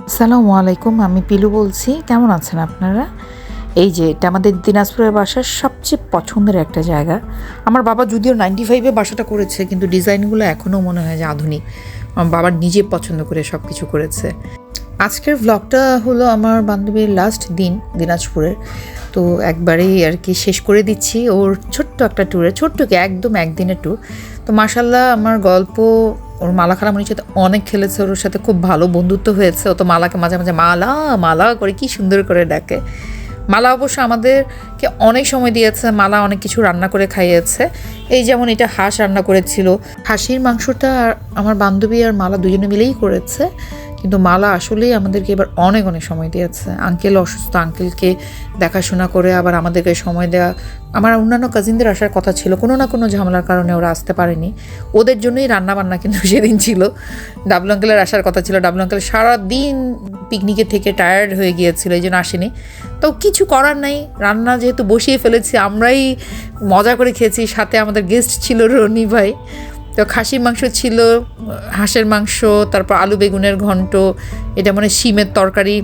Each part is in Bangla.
আসসালামু আলাইকুম, আমি পিলু বলছি। কেমন আছেন আপনারা? এই যে এটা আমাদের দিনাজপুরের বাসার সবচেয়ে পছন্দের একটা জায়গা। আমার বাবা যদিও 95-এ বাসাটা করেছে, কিন্তু ডিজাইনগুলো এখনও মনে হয় যে আধুনিক। আমার বাবার নিজে পছন্দ করে সব কিছু করেছে। আজকের ভ্লগটা হলো আমার বান্ধবীর লাস্ট দিন দিনাজপুরের, তো একবারেই আর কি শেষ করে দিচ্ছি ওর ছোট্ট একটা ট্যুরে, ছোট্ট কি একদম একদিনের ট্যুর। তো মাশাল্লাহ আমার গল্প ওর মালা খালামণির সাথে অনেক খেলেছে, ওর সাথে খুব ভালো বন্ধুত্ব হয়েছে। ও তো মালাকে মাঝে মাঝে মালা মালা করে কি সুন্দর করে ডাকে। মালা অবশ্য আমাদেরকে অনেক সময় দিয়েছে, মালা অনেক কিছু রান্না করে খাইয়েছে। এই যেমন এটা হাঁস রান্না করেছিল, হাঁসির মাংসটা আমার বান্ধবী আর মালা দুজনে মিলেই করেছে। কিন্তু মালা আসলেই আমাদেরকে এবার অনেক অনেক সময় দিয়েছে। আঙ্কেল অসুস্থ, আঙ্কেলকে দেখাশোনা করে আবার আমাদেরকে সময় দেওয়া। আমার অন্যান্য কাজিনদের আসার কথা ছিল, কোনো না কোনো ঝামেলার কারণে ওরা আসতে পারেনি। ওদের জন্যই রান্নাবান্না কিন্তু সেদিন ছিল। ডাবলু আঙ্কেলের আসার কথা ছিল, ডাবলু আঙ্কেল সারাদিন পিকনিকে থেকে টায়ার্ড হয়ে গিয়েছিল, এই জন্য আসেনি। তো কিছু করার নাই, রান্না যেহেতু বসিয়ে ফেলেছি, আমরাই মজা করে খেয়েছি। সাথে আমাদের গেস্ট ছিল রনি ভাই, তো খাসির মাংস ছিল, হাঁসের মাংস, তারপর আলু বেগুনের ঘন্ট, এটা মানে শিমের তরকারি,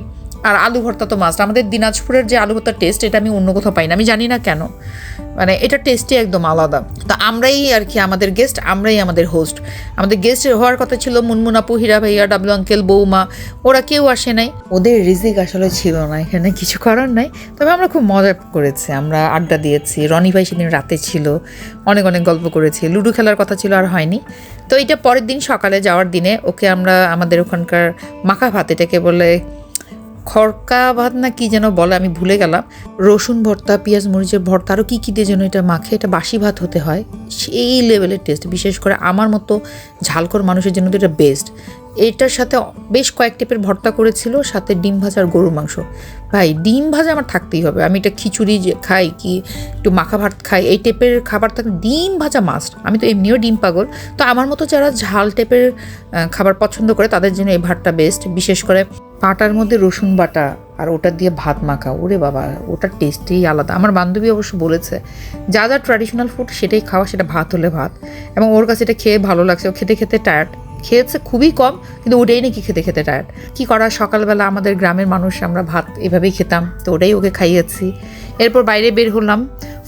আর আলু ভর্তা তো মাস্ট। আমাদের দিনাজপুরের যে আলু ভর্তার টেস্ট, এটা আমি অন্য কোথাও পাই না, আমি জানি না কেন, মানে এটা টেস্টই একদম আলাদা। তো আমরাই আর কি আমাদের গেস্ট, আমরাই আমাদের হোস্ট। আমাদের গেস্ট হওয়ার কথা ছিল মুনমুন আপু, হীরা ভাইয়া, ডাবলু আঙ্কেল, বৌমা, ওরা কেউ আসে নাই। ওদের রিজিক আসলে ছিল না, এখানে কিছু করার নাই। তবে আমরা খুব মজা করেছি, আমরা আড্ডা দিয়েছি। রনি ভাই সেদিন রাতে ছিল, অনেক অনেক গল্প করেছি। লুডো খেলার কথা ছিল, আর হয়নি। তো এটা পরের দিন সকালে যাওয়ার দিনে ওকে আমরা আমাদের ওখানকার মাখা ভাত, এটাকে বলে খড়কা ভাত না কি যেন বলে, আমি ভুলে গেলাম। রসুন ভর্তা, পেঁয়াজ মরিচের ভর্তা, আরও কী কী দিয়ে যেন এটা মাখে, এটা বাসি ভাত হতে হয়। সেই লেভেলের টেস্ট, বিশেষ করে আমার মতো ঝালকর মানুষের জন্য তো এটা বেস্ট। এটার সাথে বেশ কয়েক টাইপের ভর্তা করেছিল, সাথে ডিম ভাজা আর গরুর মাংস। ভাই ডিম ভাজা আমার থাকতেই হবে, আমি এটা খিচুড়ি খাই কি একটু মাখা ভাত খাই, এই টাইপের খাবার থাকলে ডিম ভাজা মাস্ট। আমি তো এমনিও ডিম পাগল, তো আমার মতো যারা ঝাল টাইপের খাবার পছন্দ করে তাদের জন্য এই ভাতটা বেস্ট। বিশেষ করে পাটার মধ্যে রসুন বাটা আর ওটা দিয়ে ভাত মাখা, ওরে বাবা, ওটার টেস্টেই আলাদা। আমার বান্ধবী অবশ্য বলেছে যা যা ট্র্যাডিশনাল ফুড সেটাই খাওয়া, সেটা ভাত হলে ভাত। এবং ওর কাছে এটা খেয়ে ভালো লাগছে, ও খেতে খেতে টায়ার্ড, খেয়েছে খুবই কম, কিন্তু ওটাই নাকি খেতে খেতে টায়ার্ড। কী করা, সকালবেলা আমাদের গ্রামের মানুষ, আমরা ভাত এভাবেই খেতাম, তো ওটাই ওকে খাইয়েছি। এরপর বাইরে বের হলাম।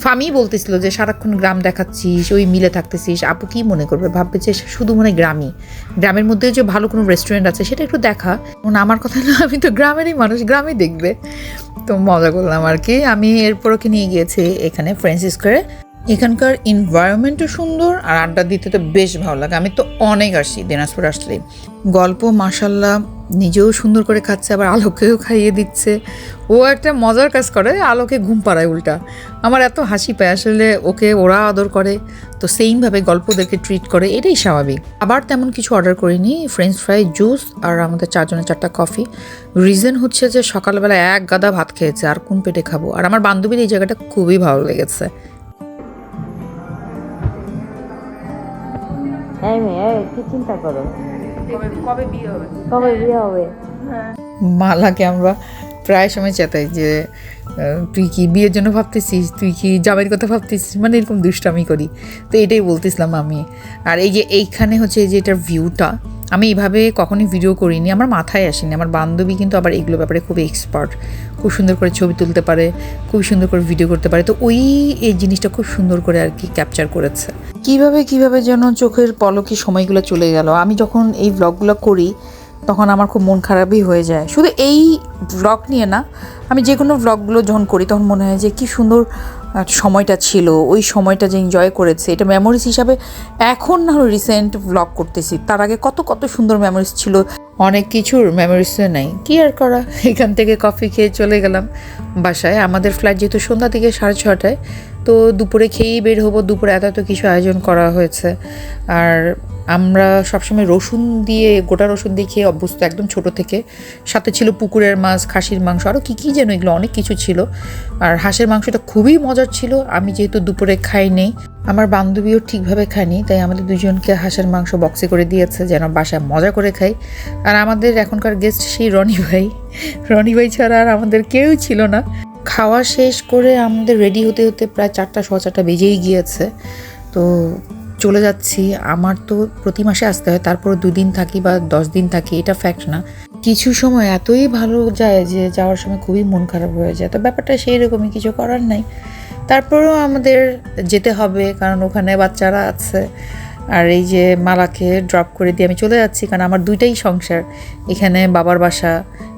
ফামি বলতেছিল যে সারাক্ষণ গ্রাম দেখাচ্ছিস, ওই মিলে থাকতেছিস, আপু কী মনে করবে, ভাববে যে শুধু মনে গ্রামই, গ্রামের মধ্যে যে ভালো কোনো রেস্টুরেন্ট আছে সেটা একটু দেখা। আমার কথা না, আমি তো গ্রামেরই মানুষ, গ্রামই দেখবে। তো মজা করলাম আর কি। আমি এরপর ওকে নিয়ে গিয়েছি এখানে ফ্রেন্ডস স্কোয়ারে। এখানকার এনভায়রনমেন্টও সুন্দর, আর আড্ডা দিতে তো বেশ ভালো লাগে। আমি তো অনেক আসি দিনাজপুর আসলেই। গল্প মাশাল্লাহ নিজেও সুন্দর করে খাচ্ছে, আবার আলোকেও খাইয়ে দিচ্ছে। ও একটা মজার কাজ করে, আলোকে ঘুম পাড়ায় উল্টা। আমার এত হাসি পায় আসলে, ওকে ওরা আদর করে, তো সেইমভাবে গল্পদেরকে ট্রিট করে, এটাই স্বাভাবিক। আবার তেমন কিছু অর্ডার করিনি, ফ্রেঞ্চ ফ্রাই, জুস, আর আমাদের 4 জনের 4টা কফি। রিজন হচ্ছে যে সকালবেলা এক গাদা ভাত খেয়েছে, আর কোন পেটে খাবো। আর আমার বান্ধবীর এই জায়গাটা খুবই ভালো লেগেছে। কি চিন্তা করো, কবে বিয়ে হবে? কবে বিয়ে হবে? মালাকে আমরা প্রায় সময় চেতাই যে তুই কি বিয়ের জন্য ভাবতেছিস, তুই কি জামাইয়ের কথা ভাবতেছিস, মানে এরকম দুষ্টামি করি। তো এটাই বলতেছিলাম আমি। আর এই যে এইখানে হচ্ছে এই যে এটার ভিউটা, আমি এইভাবে কখনোই ভিডিও করিনি, আমার মাথায় আসেনি। আমার বান্ধবী কিন্তু আবার এগুলো ব্যাপারে খুব এক্সপার্ট, খুব সুন্দর করে ছবি তুলতে পারে, খুব সুন্দর করে ভিডিও করতে পারে। তো এই জিনিসটা খুব সুন্দর করে আর কি ক্যাপচার করেছে। কিভাবে যেন চোখের পলকে সময়গুলো চলে গেল। আমি যখন এই ব্লগগুলো করি তখন আমার খুব মন খারাপই হয়ে যায়। শুধু এই ব্লগ নিয়ে না, আমি যে কোনো ব্লগগুলো যখন করি তখন মনে হয় যে কী সুন্দর সময়টা ছিল, ওই সময়টা যে এনজয় করেছে, এটা মেমোরিজ হিসাবে। এখন না হলো রিসেন্ট ব্লগ করতেছি, তার আগে কত কত সুন্দর মেমোরিজ ছিল। অনেক কিছুর মেমোরিজে নেই, কী আর করা। এখান থেকে কফি খেয়ে চলে গেলাম বাসায়। আমাদের ফ্লাইট যেহেতু সন্ধ্যা থেকে 6:30, তো দুপুরে খেয়েই বের হবো। দুপুরে এত কিছু আয়োজন করা হয়েছে, আর আমরা সবসময় রসুন দিয়ে, গোটা রসুন দিয়ে খেয়ে অভ্যস্ত একদম ছোট থেকে। সাথে ছিল পুকুরের মাছ, খাসির মাংস, আরও কী যেন, এগুলো অনেক কিছু ছিল। আর হাঁসের মাংসটা খুবই মজার ছিল। আমি যেহেতু দুপুরে খাইনি, আমার বান্ধবীও ঠিকভাবে খায়নি, তাই আমাদের দুজনকে হাঁসের মাংস বক্সে করে দিয়েছে যেন বাসায় মজা করে খাই। আর আমাদের এখনকার গেস্ট সেই রনি ভাই ছাড়া আর আমাদের কেউ ছিল না। খাওয়া শেষ করে আমাদের রেডি হতে হতে প্রায় 4টা, 4:15 বেজেই গিয়েছে। তো চলে যাচ্ছি। আমার তো প্রতি মাসে আসতে হয়, তারপর 2 দিন থাকি বা 10 দিন থাকি, এটা ফ্যাক্ট না, কিছু সময় এতই ভালো যায় যে যাওয়ার সময় খুবই মন খারাপ হয়ে যায়, তো ব্যাপারটা সেই রকমই, কিছু করার নাই। তারপরেও আমাদের যেতে হবে, কারণ ওখানে বাচ্চারা আছে। আর এই যে মালাকে ড্রপ করে দিয়ে আমি চলে যাচ্ছি, কারণ আমার দুইটাই সংসার। এখানে বাবার বাসা,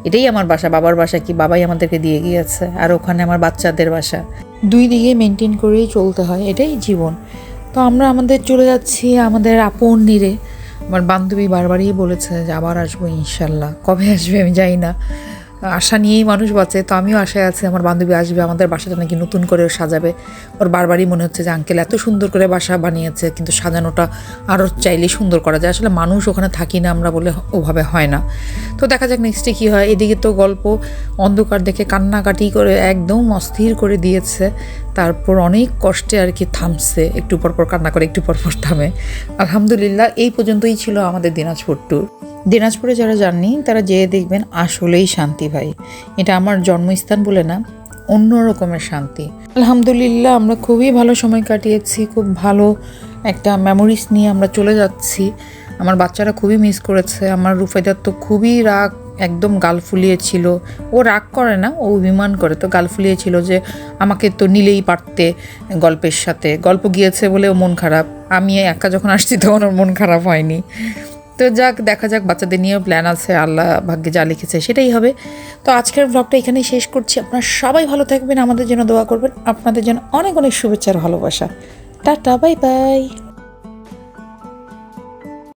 এটাই আমার বাসা, বাবার বাসা কি বাবাই আমাদেরকে দিয়ে গিয়েছে, আর ওখানে আমার বাচ্চাদের বাসা। দুই দিকে মেনটেন করেই চলতে হয়, এটাই জীবন। তো আমরা আমাদের চলে যাচ্ছি আমাদের আপন নিরে। আমার বান্ধবী বারবারই বলেছে যে আবার আসবো ইনশাল্লাহ, কবে আসবে আমি জানি না। আশা নিয়েই মানুষ বাঁচে, তো আমিও আশায় আছি আমার বান্ধবী আসবে, আমাদের বাসাটা নাকি নতুন করে সাজাবে। ওর বারবারই মনে হচ্ছে যে আঙ্কেল এত সুন্দর করে বাসা বানিয়েছে, কিন্তু সাজানোটা আরও চাইলেই সুন্দর করা যায়। আসলে মানুষ ওখানে থাকি না আমরা বলে ওভাবে হয় না। তো দেখা যাক নেক্সটে কী হয়। এদিকে তো গল্প অন্ধকার দেখে কান্নাকাটি করে একদম অস্থির করে দিয়েছে, তারপর অনেক কষ্টে আর কি থামছে, একটু পরপর কান্না করে একটু পরপর থামে। আলহামদুলিল্লাহ এই পর্যন্তই ছিল আমাদের দিনাজপুর ট্যুর। দিনাজপুরে যারা যাননি তারা যেয়ে দেখবেন, আসলেই শান্তি ভাই। এটা আমার জন্মস্থান বলে না, অন্য রকমের শান্তি। আলহামদুলিল্লাহ আমরা খুবই ভালো সময় কাটিয়েছি, খুব ভালো একটা মেমোরিজ নিয়ে আমরা চলে যাচ্ছি। আমার বাচ্চারা খুবই মিস করেছে। আমার রুফাইদার তো খুবই রাগ, একদম গাল ফুলিয়েছিল। ও রাগ করে না, ও অভিমান করে, তো গাল ফুলিয়েছিল যে আমাকে তো নিলেই পারতে গল্পের সাথে। গল্প গিয়েছে বলে ও মন খারাপ, আমি একা যখন আসছি তখন ওর মন খারাপ হয়নি। তো যাক, দেখা যাক, বাচ্চাদের নিয়েও প্ল্যান আছে, আল্লাহ ভাগ্যে যা লিখেছে সেটাই হবে। তো আজকের ব্লগটা এখানেই শেষ করছি। আপনারা সবাই ভালো থাকবেন, আমাদের জন্য দোয়া করবেন, আপনাদের জন্য অনেক অনেক শুভেচ্ছা আর ভালোবাসা। Tata, bye bye.